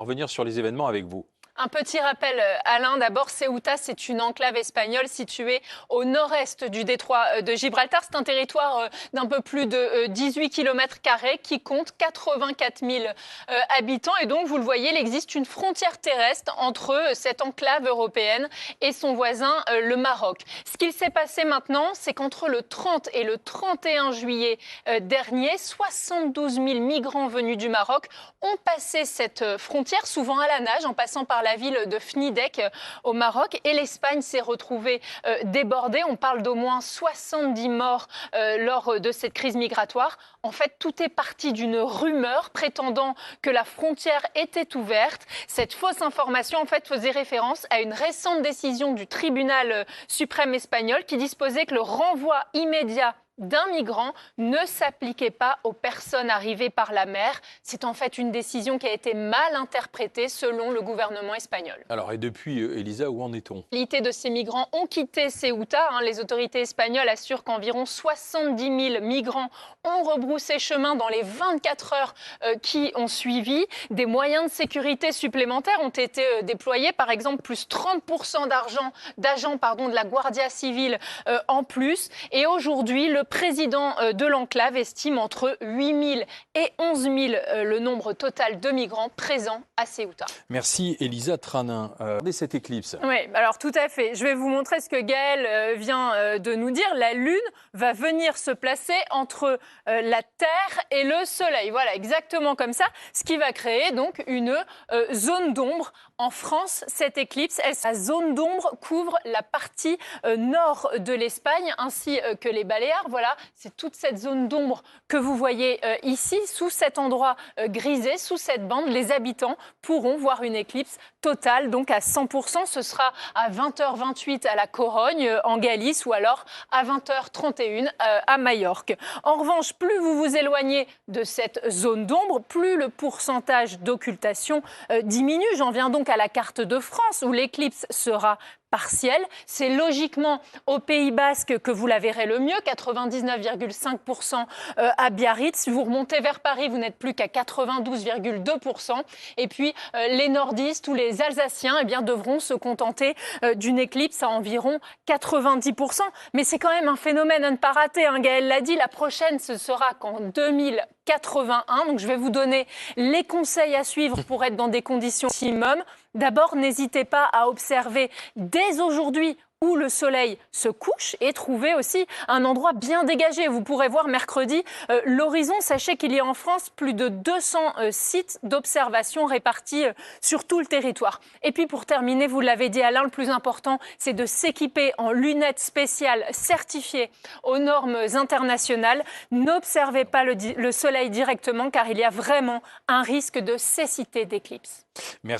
Revenir sur les événements avec vous. Un petit rappel, Alain. D'abord, Ceuta, c'est une enclave espagnole située au nord-est du détroit de Gibraltar. C'est un territoire d'un peu plus de 18 km² qui compte 84 000 habitants. Et donc, vous le voyez, il existe une frontière terrestre entre cette enclave européenne et son voisin, le Maroc. Ce qu'il s'est passé maintenant, c'est qu'entre le 30 et le 31 juillet dernier, 72 000 migrants venus du Maroc ont passé cette frontière, souvent à la nage, en passant par la ville de Fnidek au Maroc, et l'Espagne s'est retrouvée débordée. On parle d'au moins 70 morts lors de cette crise migratoire. En fait, tout est parti d'une rumeur prétendant que la frontière était ouverte. Cette fausse information, en fait, faisait référence à une récente décision du tribunal suprême espagnol qui disposait que le renvoi immédiat d'un migrant ne s'appliquait pas aux personnes arrivées par la mer. C'est en fait une décision qui a été mal interprétée selon le gouvernement espagnol. Alors, et depuis, Elisa, où en est-on? L'identité de ces migrants ont quitté Ceuta. Les autorités espagnoles assurent qu'environ 70 000 migrants ont rebroussé chemin dans les 24 heures qui ont suivi. Des moyens de sécurité supplémentaires ont été déployés. Par exemple, plus 30% d'agents de la Guardia Civile en plus. Et aujourd'hui, le président de l'enclave estime entre 8 000 et 11 000 le nombre total de migrants présents à Ceuta. Merci Elisa Tranin. Regardez cette éclipse. Oui, alors tout à fait. Je vais vous montrer ce que Gaël vient de nous dire. La Lune va venir se placer entre la Terre et le Soleil. Voilà, exactement comme ça. Ce qui va créer donc une zone d'ombre. En France, cette éclipse, la zone d'ombre couvre la partie nord de l'Espagne ainsi que les Baléares. Voilà, c'est toute cette zone d'ombre que vous voyez ici. Sous cet endroit grisé, sous cette bande, les habitants pourront voir une éclipse totale, donc à 100%. Ce sera à 20h28 à la Corogne, en Galice, ou alors à 20h31 à Majorque. En revanche, plus vous vous éloignez de cette zone d'ombre, plus le pourcentage d'occultation diminue. J'en viens donc à la carte de France, où l'éclipse sera partielle. C'est logiquement au Pays Basque que vous la verrez le mieux, 99,5% à Biarritz. Vous remontez vers Paris, vous n'êtes plus qu'à 92,2%. Et puis les nordistes ou les Alsaciens devront se contenter d'une éclipse à environ 90%. Mais c'est quand même un phénomène à ne pas rater. Gaël l'a dit, la prochaine, ce sera qu'en 2081. Donc je vais vous donner les conseils à suivre pour être dans des conditions optimum. D'abord, n'hésitez pas à observer dès aujourd'hui où le soleil se couche et trouver aussi un endroit bien dégagé. Vous pourrez voir mercredi l'horizon. Sachez qu'il y a en France plus de 200 sites d'observation répartis sur tout le territoire. Et puis pour terminer, vous l'avez dit Alain, le plus important, c'est de s'équiper en lunettes spéciales certifiées aux normes internationales. N'observez pas le soleil directement car il y a vraiment un risque de cécité d'éclipse. Merci.